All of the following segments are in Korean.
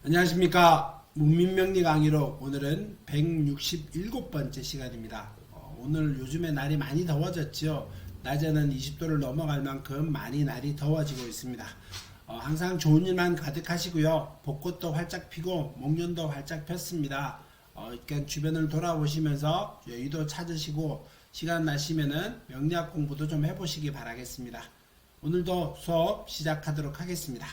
안녕하십니까. 문민명리 강의로 오늘은 167번째 시간입니다. 오늘 요즘에 날이 많이 더워졌죠. 낮에는 20도를 넘어갈 만큼 많이 날이 더워지고 있습니다. 항상 좋은 일만 가득하시고요. 벚꽃도 활짝 피고 목련도 활짝 폈습니다. 그러니까 주변을 돌아보시면서 여유도 찾으시고 시간 나시면은 명리학 공부도 좀 해보시기 바라겠습니다. 오늘도 수업 시작하도록 하겠습니다.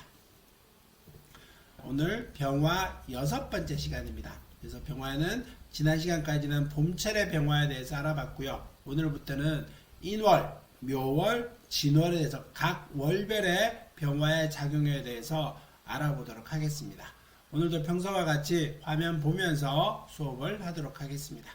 오늘 병화 6번째 시간입니다. 그래서 병화에는 지난 시간까지는 봄철의 병화에 대해서 알아봤고요. 오늘부터는 인월, 묘월, 진월에 대해서 각 월별의 병화의 작용에 대해서 알아보도록 하겠습니다. 오늘도 평소와 같이 화면 보면서 수업을 하도록 하겠습니다.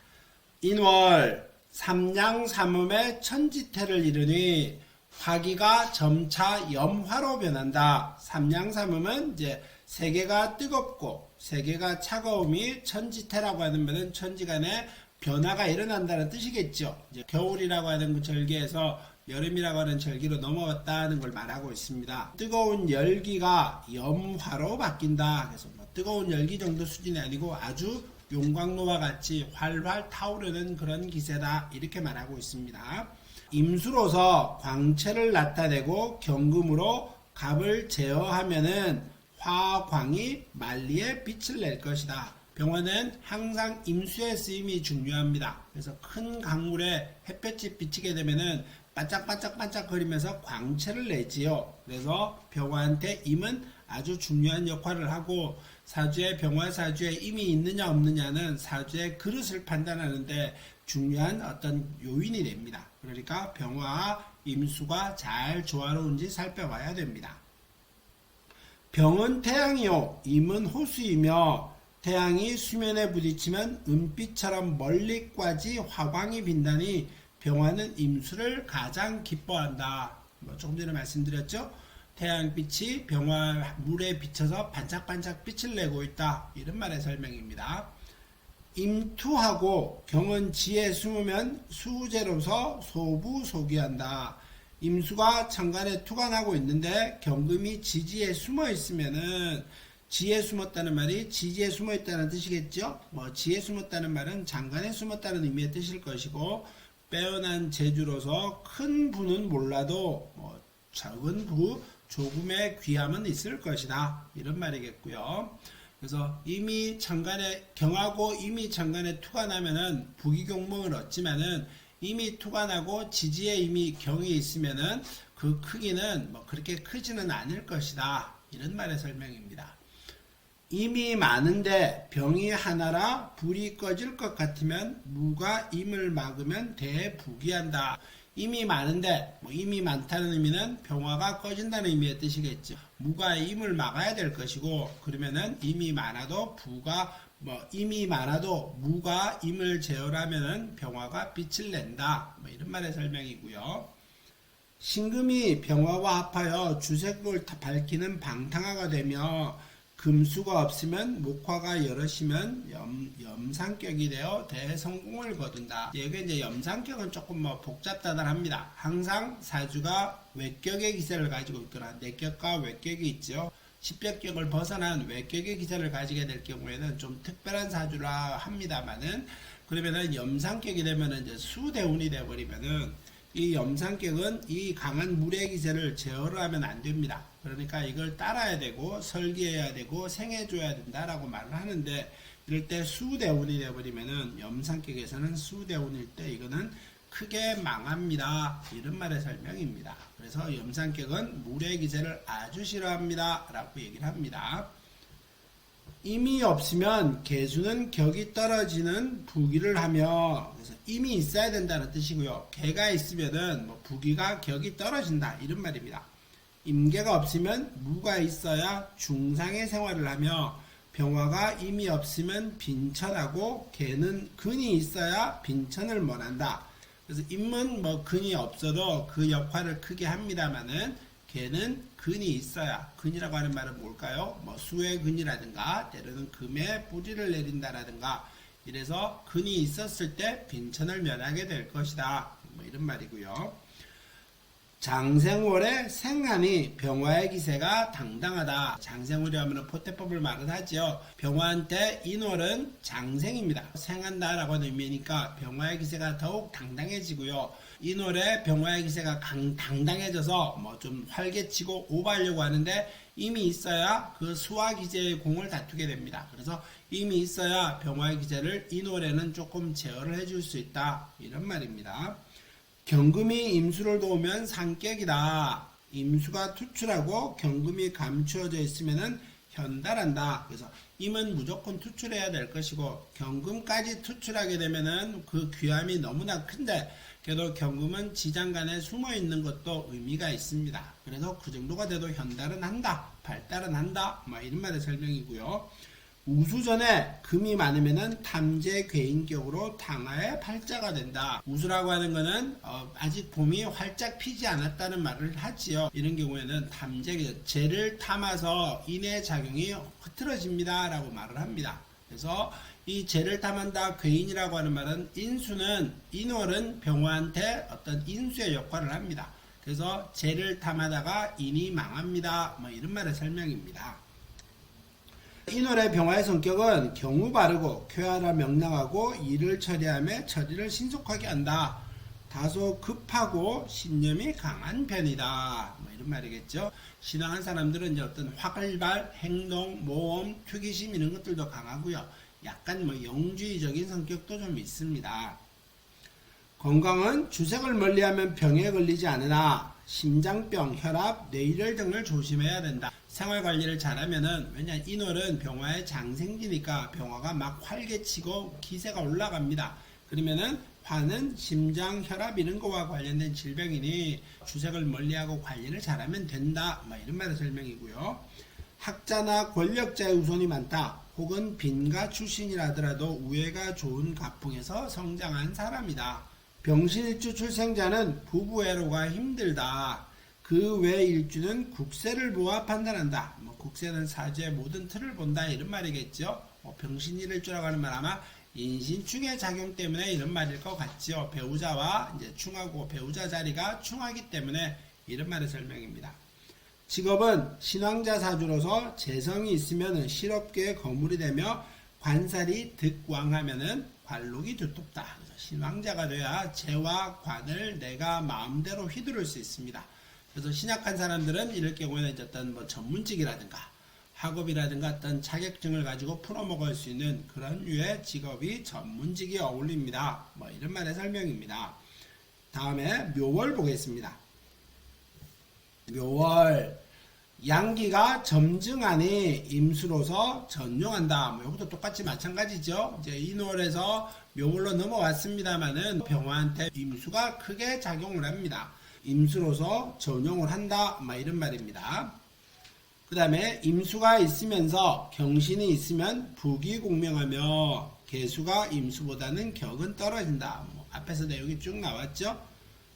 인월, 삼양삼음의 천지태를 이루니 화기가 점차 염화로 변한다. 삼양삼음은 이제 세계가 뜨겁고 세계가 차가움이 천지태라고 하는 것은 천지간에 변화가 일어난다는 뜻이겠죠. 이제 겨울이라고 하는 그 절기에서 여름이라고 하는 절기로 넘어갔다는 걸 말하고 있습니다. 뜨거운 열기가 염화로 바뀐다. 그래서 뭐 뜨거운 열기 정도 수준이 아니고 아주 용광로와 같이 활활 타오르는 그런 기세다. 이렇게 말하고 있습니다. 임수로서 광채를 나타내고 경금으로 갑을 제어하면은 화광이 만리에 빛을 낼 것이다. 병화는 항상 임수의 쓰임이 중요합니다. 그래서 큰 강물에 햇볕이 비치게 되면은 반짝반짝반짝거리면서 광채를 내지요. 그래서 병화한테 임은 아주 중요한 역할을 하고 사주에 병화 사주에 임이 있느냐 없느냐는 사주의 그릇을 판단하는데 중요한 어떤 요인이 됩니다. 그러니까 병화와 임수가 잘 조화로운지 살펴봐야 됩니다. 병은 태양이요 임은 호수이며 태양이 수면에 부딪히면 은빛처럼 멀리까지 화광이 빈다니 병화는 임수를 가장 기뻐한다. 조금 전에 말씀드렸죠. 태양빛이 병화 물에 비쳐서 반짝반짝 빛을 내고 있다. 이런 말의 설명입니다. 임투하고 경은 지에 숨으면 수제로서 소부소기한다. 임수가 천간에 투관하고 있는데 경금이 지지에 숨어 있으면은 지에 숨었다는 말이 지지에 숨어 있다는 뜻이겠죠. 지에 숨었다는 말은 장간에 숨었다는 의미의 뜻일 것이고 빼어난 재주로서 큰 부는 몰라도 적은 부 조금의 귀함은 있을 것이다. 이런 말이겠고요. 그래서 이미 천간에 경하고 이미 천간에 투관하면은 부귀경명을 얻지만은 이미 투관하고 지지에 이미 경이 있으면은 그 크기는 그렇게 크지는 않을 것이다. 이런 말의 설명입니다. 임이 많은데 병이 하나라 불이 꺼질 것 같으면 무가 임을 막으면 대부귀한다. 임이 많은데 임이 많다는 의미는 병화가 꺼진다는 의미의 뜻이겠죠. 무가 임을 막아야 될 것이고 그러면은 임이 많아도 부가 임이 많아도 무가 임을 제어하면은 병화가 빛을 낸다. 이런 말의 설명이고요. 신금이 병화와 합하여 주색을 밝히는 방탕화가 되며 금수가 없으면 목화가 여럿이면 염상격이 되어 대성공을 거둔다. 이게 이제 염상격은 조금 복잡다단합니다. 항상 사주가 외격의 기세를 가지고 있거나 내격과 외격이 있죠. 십벽격을 벗어난 외격의 기세를 가지게 될 경우에는 좀 특별한 사주라 합니다만은 그러면은 염상격이 되면은 이제 수대운이 되어버리면은 이 염상격은 이 강한 물의 기세를 제어를 하면 안 됩니다. 그러니까 이걸 따라야 되고 설계해야 되고 생해줘야 된다라고 말을 하는데 이럴 때 수대운이 되어버리면은 염상격에서는 수대운일 때 이거는 크게 망합니다. 이런 말의 설명입니다. 그래서 염상격은 물의 기세를 아주 싫어합니다. 라고 얘기를 합니다. 임이 없으면 개수는 격이 떨어지는 부기를 하며 그래서 임이 있어야 된다는 뜻이고요. 개가 있으면은 부기가 격이 떨어진다. 이런 말입니다. 임계가 없으면 무가 있어야 중상의 생활을 하며 병화가 임이 없으면 빈천하고 개는 근이 있어야 빈천을 원한다. 그래서 임은 근이 없어도 그 역할을 크게 합니다만은 개는 근이 있어야 근이라고 하는 말은 뭘까요? 수의 근이라든가 때로는 금의 뿌리를 내린다라든가 이래서 근이 있었을 때 빈천을 면하게 될 것이다. 이런 말이고요. 장생월의 생하니 병화의 기세가 당당하다. 장생월이 하면 포태법을 말을 하지요. 병화한테 인월은 장생입니다. 생한다라고 하는 의미니까 병화의 기세가 더욱 당당해지고요. 인월의 병화의 기세가 당당해져서 뭐 좀 활개치고 오버하려고 하는데 이미 있어야 그 수화 기제의 공을 다투게 됩니다. 그래서 이미 있어야 병화의 기제를 인월에는 조금 제어를 해줄 수 있다. 이런 말입니다. 경금이 임수를 도우면 상격이다. 임수가 투출하고 경금이 감추어져 있으면은 현달한다. 그래서 임은 무조건 투출해야 될 것이고 경금까지 투출하게 되면은 그 귀함이 너무나 큰데 그래도 경금은 지장간에 숨어 있는 것도 의미가 있습니다. 그래서 그 정도가 돼도 현달은 한다, 발달은 한다, 뭐 이런 말의 설명이고요. 우수전에 금이 많으면은 탐재 괴인격으로 당하의 팔자가 된다. 우수라고 하는 거는 아직 봄이 활짝 피지 않았다는 말을 하지요. 이런 경우에는 탐재, 재를 탐아서 인의 작용이 흐트러집니다 라고 말을 합니다. 그래서 이 재를 탐한다 괴인이라고 하는 말은 인월은 병화한테 어떤 인수의 역할을 합니다. 그래서 재를 탐하다가 인이 망합니다. 뭐 이런 말의 설명입니다. 인월의 병화의 성격은 경우 바르고 쾌활하 명랑하고 일을 처리하며 처리를 신속하게 한다. 다소 급하고 신념이 강한 편이다. 뭐 이런 말이겠죠. 신앙한 사람들은 이제 어떤 화발발, 행동, 모험, 투기심 이런 것들도 강하고요. 약간 뭐 영주의적인 성격도 좀 있습니다. 건강은 주색을 멀리하면 병에 걸리지 않으나 심장병, 혈압, 뇌혈 등을 조심해야 된다. 생활관리를 잘하면은 왜냐 인월은 병화의 장생기니까 병화가 막 활개치고 기세가 올라갑니다. 그러면은 화는 심장, 혈압 이런 거와 관련된 질병이니 주색을 멀리하고 관리를 잘하면 된다. 뭐 이런 말의 설명이고요. 학자나 권력자의 우선이 많다. 혹은 빈가 출신이라 하더라도 우애가 좋은 가풍에서 성장한 사람이다. 병신일주 출생자는 부부애로가 힘들다. 그 외 일주는 국세를 보아 판단한다. 뭐 국세는 사주의 모든 틀을 본다 이런 말이겠죠. 병신일주라고 하는 말 아마 인신충의 작용 때문에 이런 말일 것 같지요. 배우자와 이제 충하고 배우자 자리가 충하기 때문에 이런 말의 설명입니다. 직업은 신왕자 사주로서 재성이 있으면 실업계의 거물이 되며 관살이 득왕하면은 관록이 두텁다. 그래서 신왕자가 돼야 재와 관을 내가 마음대로 휘두를 수 있습니다. 그래서 신약한 사람들은 이럴 경우에는 어떤 뭐 전문직이라든가 학업이라든가 어떤 자격증을 가지고 풀어먹을 수 있는 그런 류의 직업이 전문직이 어울립니다. 뭐 이런 말의 설명입니다. 다음에 묘월 보겠습니다. 묘월 양기가 점증하니 임수로서 전용한다. 뭐 이것도 똑같이 마찬가지죠. 이제 인월에서 묘월로 넘어왔습니다만은 병화한테 임수가 크게 작용을 합니다. 임수로서 전용을 한다. 뭐 이런 말입니다. 그 다음에 임수가 있으면서 경신이 있으면 부귀공명하며 개수가 임수보다는 격은 떨어진다. 뭐 앞에서 내용이 쭉 나왔죠.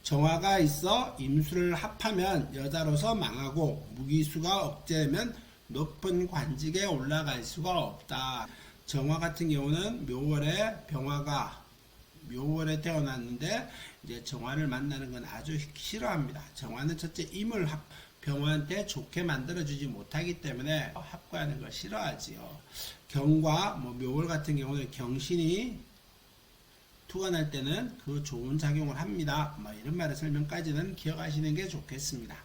정화가 있어 임수를 합하면 여자로서 망하고 무기수가 억제되면 높은 관직에 올라갈 수가 없다. 정화 같은 경우는 묘월에 병화가 묘월에 태어났는데 이제 정화를 만나는 건 아주 싫어합니다. 정화는 첫째 임을 병화한테 좋게 만들어주지 못하기 때문에 합과하는 걸 싫어하지요. 경과 묘월 같은 경우는 경신이 투관할 때는 그 좋은 작용을 합니다. 뭐 이런 말의 설명까지는 기억하시는 게 좋겠습니다.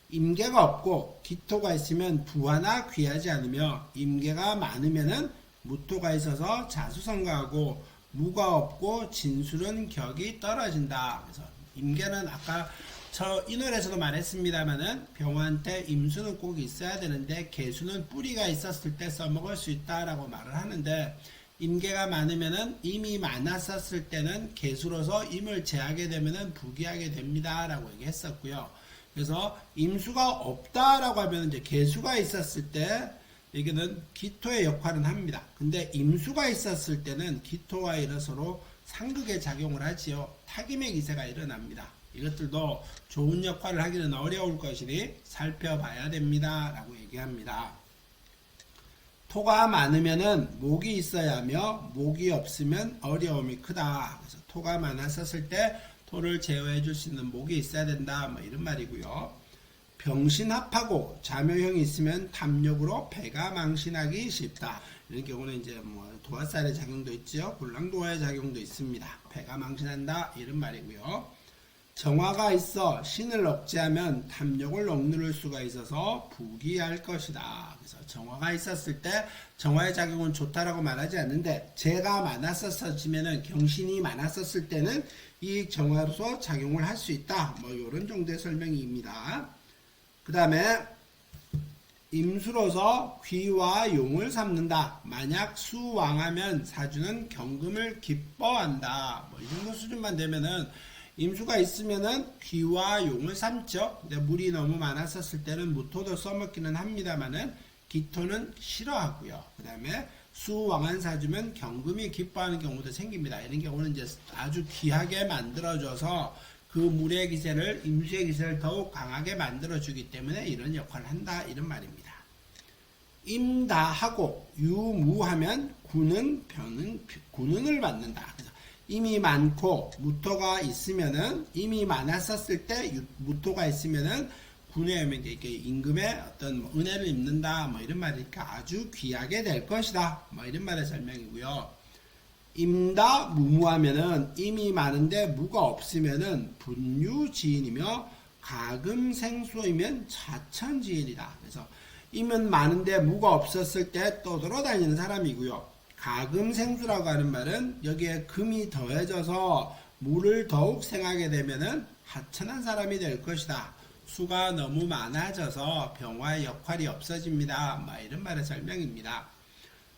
임계가 없고 기토가 있으면 부하나 귀하지 않으며 임계가 많으면은 무토가 있어서 자수성가하고 무가 없고 진술은 격이 떨어진다. 그래서 임계는 아까 저 인월에서도 말했습니다만은 병화한테 임수는 꼭 있어야 되는데 개수는 뿌리가 있었을 때 써먹을 수 있다라고 말을 하는데 임계가 많으면은 임이 많았었을 때는 개수로서 임을 제하게 되면은 부귀하게 됩니다 라고 얘기했었고요. 그래서 임수가 없다라고 하면 이제 개수가 있었을 때 이게는 기토의 역할은 합니다. 근데 임수가 있었을 때는 기토와 이런 서로 상극의 작용을 하지요. 타김의 기세가 일어납니다. 이것들도 좋은 역할을 하기는 어려울 것이니 살펴봐야 됩니다 라고 얘기합니다. 토가 많으면은 목이 있어야 하며 목이 없으면 어려움이 크다. 그래서 토가 많았었을 때 토를 제어해 줄 수 있는 목이 있어야 된다. 뭐 이런 말이고요. 병신합하고 자묘형이 있으면 탐욕으로 배가 망신하기 쉽다. 이런 경우는 이제 뭐 도화살의 작용도 있죠. 굴랑도화의 작용도 있습니다. 배가 망신한다. 이런 말이고요. 정화가 있어 신을 억제하면 탐욕을 억누를 수가 있어서 부귀할 것이다. 그래서 정화가 있었을 때 정화의 작용은 좋다라고 말하지 않는데 재가 많았었으면은 경신이 많았었을 때는 이 정화로서 작용을 할 수 있다. 뭐 이런 정도의 설명입니다. 그 다음에 임수로서 귀와 용을 삼는다. 만약 수왕하면 사주는 경금을 기뻐한다. 뭐 이 정도 수준만 되면은 임수가 있으면은 귀와 용을 삼죠. 근데 물이 너무 많았었을 때는 무토도 써먹기는 합니다만은 기토는 싫어하고요. 그 다음에 수왕한 사주면 경금이 기뻐하는 경우도 생깁니다. 이런 경우는 이제 아주 귀하게 만들어줘서 그 물의 기세를 임수의 기세를 더욱 강하게 만들어주기 때문에 이런 역할을 한다. 이런 말입니다. 임다하고 유무하면 군은을 받는다. 그래서 임이 많고 무토가 있으면은 임이 많았었을 때 무토가 있으면은 군에 이렇게 임금의 어떤 은혜를 입는다. 뭐 이런 말이니까 아주 귀하게 될 것이다. 뭐 이런 말의 설명이고요. 임다 무무하면은 임이 많은데 무가 없으면은 분유지인이며 가금생소이면 자천지인이다. 그래서 임은 많은데 무가 없었을 때 떠돌아다니는 사람이고요. 가금생수라고 하는 말은 여기에 금이 더해져서 물을 더욱 생하게 되면은 하천한 사람이 될 것이다. 수가 너무 많아져서 병화의 역할이 없어집니다. 뭐 이런 말의 설명입니다.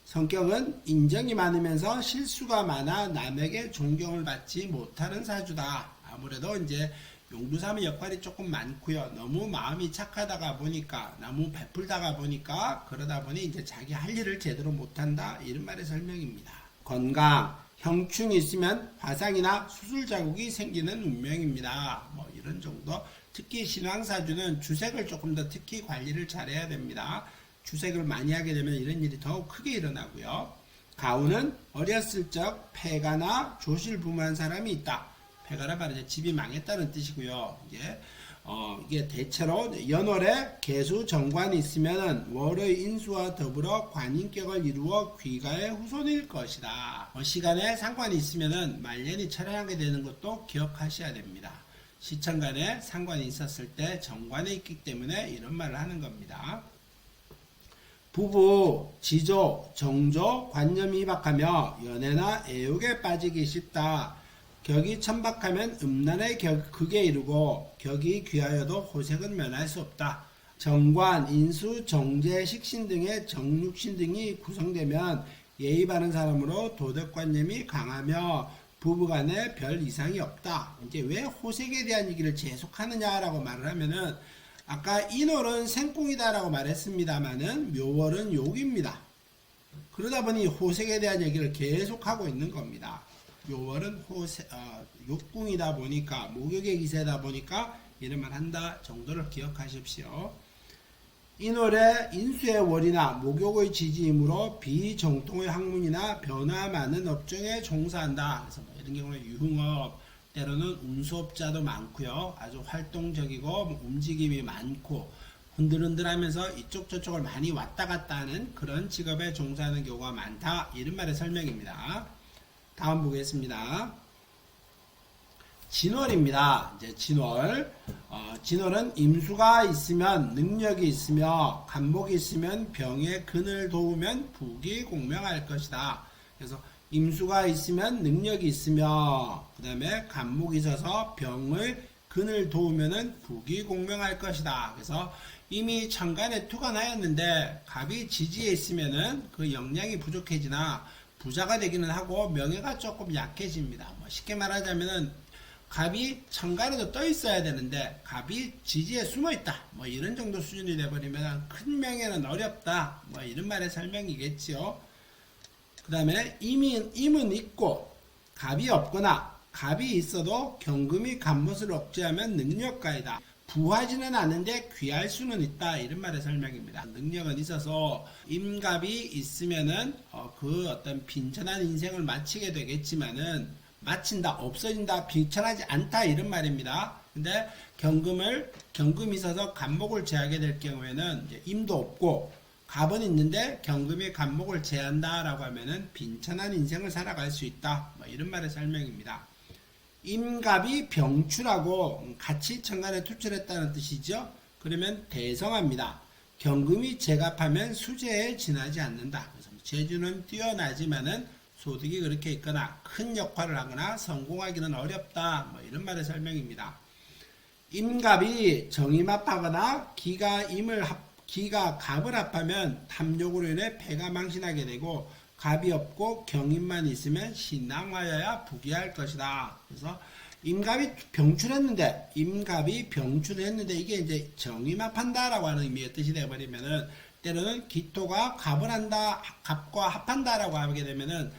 성격은 인정이 많으면서 실수가 많아 남에게 존경을 받지 못하는 사주다. 아무래도 이제 용두삼의 역할이 조금 많고요. 너무 마음이 착하다가 보니까 너무 베풀다가 보니까 그러다 보니 이제 자기 할 일을 제대로 못한다. 이런 말의 설명입니다. 건강, 형충이 있으면 화상이나 수술 자국이 생기는 운명입니다. 뭐 이런 정도. 특히 신왕사주는 주색을 조금 더 특히 관리를 잘해야 됩니다. 주색을 많이 하게 되면 이런 일이 더욱 크게 일어나고요. 가운은 어렸을 적 폐가나 조실부무한 사람이 있다. 폐가라 말이죠. 집이 망했다는 뜻이고요. 이게 대체로 연월에 개수 정관이 있으면 월의 인수와 더불어 관인격을 이루어 귀가의 후손일 것이다. 시간에 상관이 있으면 말년이 철회하게 되는 것도 기억하셔야 됩니다. 시천간에 상관이 있었을 때 정관에 있기 때문에 이런 말을 하는 겁니다. 부부, 지조, 정조, 관념이 희박하며 연애나 애욕에 빠지기 쉽다. 격이 천박하면 음란의 극에 이르고 격이 귀하여도 호색은 면할 수 없다. 정관, 인수, 정제, 식신 등의 정육신 등이 구성되면 예의 바른 사람으로 도덕관념이 강하며 부부간에 별 이상이 없다. 이제 왜 호색에 대한 얘기를 계속하느냐라고 말을 하면은 아까 인월은 생궁이다라고 말했습니다만은 묘월은 욕입니다. 그러다 보니 호색에 대한 얘기를 계속하고 있는 겁니다. 묘월은 욕궁이다 보니까 목욕의 기세다 보니까 이런 말 한다 정도를 기억하십시오. 인월에 인수의 월이나 목욕의 지지이므로 비정통의 학문이나 변화 많은 업종에 종사한다. 그래서 뭐 이런 경우는 유흥업, 때로는 운수업자도 많고요. 아주 활동적이고 움직임이 많고 흔들흔들하면서 이쪽 저쪽을 많이 왔다 갔다 하는 그런 직업에 종사하는 경우가 많다. 이런 말의 설명입니다. 다음 보겠습니다. 진월입니다. 이제 진월. 진월은 임수가 있으면 능력이 있으며 간목이 있으면 병의 근을 도우면 부귀 공명할 것이다. 그래서 임수가 있으면 능력이 있으며 그 다음에 간목이 있어서 병을 근을 도우면은 부귀 공명할 것이다. 그래서 이미 천간에 투가 나였는데 갑이 지지에 있으면은 그 역량이 부족해지나 부자가 되기는 하고 명예가 조금 약해집니다. 뭐 쉽게 말하자면은 갑이 천간에도 떠 있어야 되는데 갑이 지지에 숨어 있다. 뭐 이런 정도 수준이 돼버리면 큰 명예는 어렵다. 뭐 이런 말의 설명이겠지요. 그 다음에 임은 있고 갑이 없거나 갑이 있어도 경금이 갑못을 억제하면 능력가이다. 부하지는 않은데 귀할 수는 있다. 이런 말의 설명입니다. 능력은 있어서 임갑이 있으면은 그 어떤 빈천한 인생을 마치게 되겠지만은 마친다, 없어진다, 빈천하지 않다 이런 말입니다. 근데 경금이 있어서 간목을 제하게 될 경우에는 이제 임도 없고 갑은 있는데 경금이 간목을 제한다라고 하면은 빈천한 인생을 살아갈 수 있다. 뭐 이런 말의 설명입니다. 임갑이 병출하고 같이 천간에 투출했다는 뜻이죠. 그러면 대성합니다. 경금이 제갑하면 수재에 지나지 않는다. 그래서 재주는 뛰어나지만은 소득이 그렇게 있거나 큰 역할을 하거나 성공하기는 어렵다. 뭐 이런 말의 설명입니다. 임갑이 정임합하거나 기가 갑을 합하면 탐욕으로 인해 패가 망신하게 되고 갑이 없고 경임만 있으면 신앙하여야 부귀할 것이다. 그래서 임갑이 병출했는데 이게 이제 정임합한다라고 하는 의미의 뜻이 되어버리면은 때로는 기토가 갑과 합한다라고 하게 되면은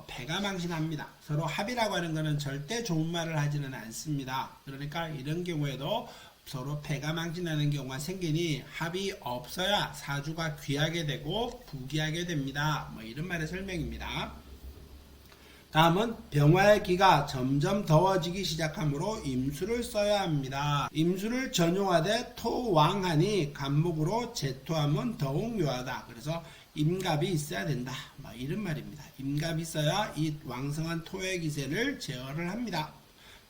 패가 망신합니다. 서로 합이라고 하는 것은 절대 좋은 말을 하지는 않습니다. 그러니까 이런 경우에도 서로 패가 망신하는 경우가 생기니 합이 없어야 사주가 귀하게 되고 부귀하게 됩니다. 뭐 이런 말의 설명입니다. 다음은 병화의 기가 점점 더워지기 시작하므로 임수를 써야 합니다. 임수를 전용하되 토왕하니 간목으로 제토하면 더욱 묘하다. 그래서 임갑이 있어야 된다. 뭐 이런 말입니다. 임갑이 있어야 이 왕성한 토의 기세를 제어를 합니다.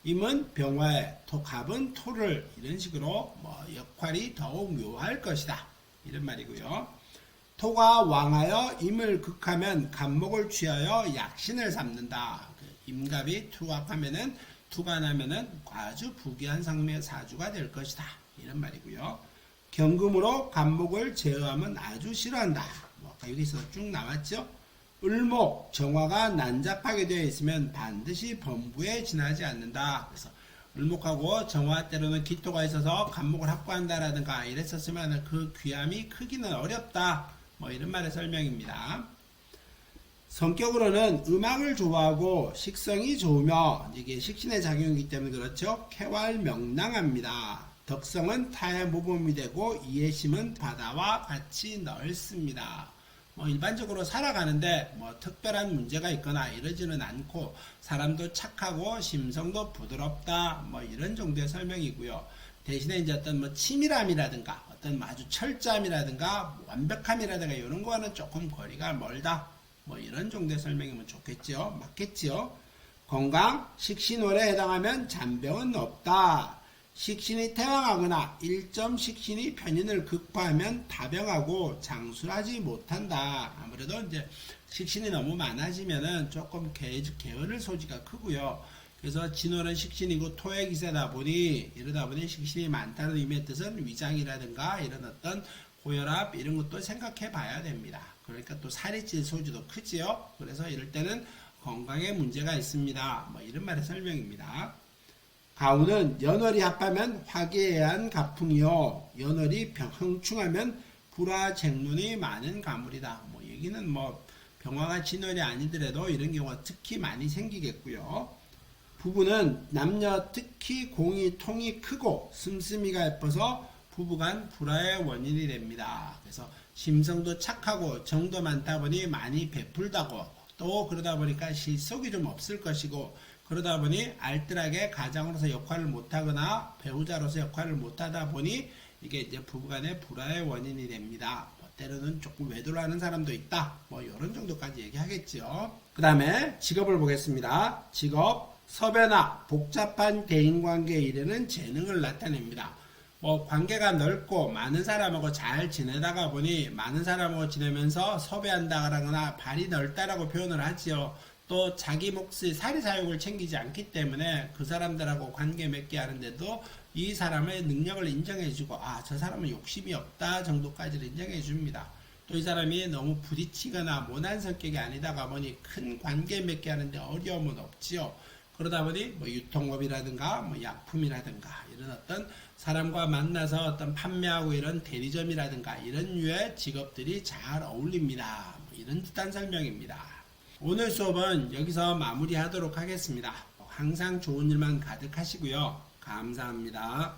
임은 병화에 갑은 토를 이런 식으로 역할이 더욱 묘할 것이다. 이런 말이고요. 토가 왕하여 임을 극하면 간목을 취하여 약신을 삼는다. 임갑이 투합하면은 투가 나면은 아주 부귀한 상의 사주가 될 것이다. 이런 말이고요. 경금으로 간목을 제어하면 아주 싫어한다. 여기서 쭉 나왔죠. 을목 정화가 난잡하게 되어 있으면 반드시 범부에 지나지 않는다. 그래서 을목하고 정화 때로는 기토가 있어서 간목을 확보한다라든가 이랬었으면 그 귀함이 크기는 어렵다. 뭐 이런 말의 설명입니다. 성격으로는 음악을 좋아하고 식성이 좋으며 이게 식신의 작용이기 때문에 그렇죠. 쾌활명랑합니다. 덕성은 타의 모범이 되고 이해심은 바다와 같이 넓습니다. 일반적으로 살아가는데 특별한 문제가 있거나 이러지는 않고 사람도 착하고 심성도 부드럽다 이런 정도의 설명이고요. 대신에 이제 어떤 치밀함이라든가 어떤 아주 철저함이라든가 완벽함이라든가 이런 거와는 조금 거리가 멀다 이런 정도의 설명이면 좋겠죠. 맞겠죠. 건강 식신월에 해당하면 잔병은 없다. 식신이 태왕하거나 1점 식신이 편인을 극파하면 다병하고 장술하지 못한다. 아무래도 이제 식신이 너무 많아지면은 조금 게으를 소지가 크고요. 그래서 진월은 식신이고 토의 기세다 보니 이러다 보니 식신이 많다는 의미의 뜻은 위장이라든가 이런 어떤 고혈압 이런 것도 생각해 봐야 됩니다. 그러니까 또 살이 찔 소지도 크지요. 그래서 이럴 때는 건강에 문제가 있습니다. 이런 말의 설명입니다. 가우는 연월이 합하면 화기애애한 가풍이요. 연월이 형충하면 불화쟁론이 많은 가물이다. 얘기는 병화가 진월이 아니더라도 이런 경우가 특히 많이 생기겠고요. 부부는 남녀 특히 공이 통이 크고 씀씀이가 예뻐서 부부간 불화의 원인이 됩니다. 그래서 심성도 착하고 정도 많다 보니 많이 베풀다고 또 그러다 보니까 실속이 좀 없을 것이고 그러다 보니 알뜰하게 가장으로서 역할을 못하거나 배우자로서 역할을 못하다 보니 이게 이제 부부간의 불화의 원인이 됩니다. 때로는 조금 외도를 하는 사람도 있다. 이런 정도까지 얘기하겠죠. 그 다음에 직업을 보겠습니다. 직업, 섭외나 복잡한 대인관계에 이르는 재능을 나타냅니다. 관계가 넓고 많은 사람하고 잘 지내다가 보니 많은 사람하고 지내면서 섭외한다거나 발이 넓다라고 표현을 하지요. 또 자기 몫의 사리사욕을 챙기지 않기 때문에 그 사람들하고 관계 맺게 하는데도 이 사람의 능력을 인정해주고 저 사람은 욕심이 없다 정도까지를 인정해줍니다. 또 이 사람이 너무 부딪히거나 모난 성격이 아니다가 보니 큰 관계 맺게 하는데 어려움은 없지요. 그러다 보니 유통업이라든가 약품이라든가 이런 어떤 사람과 만나서 어떤 판매하고 이런 대리점이라든가 이런 류의 직업들이 잘 어울립니다. 이런 듯한 설명입니다. 오늘 수업은 여기서 마무리하도록 하겠습니다. 항상 좋은 일만 가득하시고요. 감사합니다.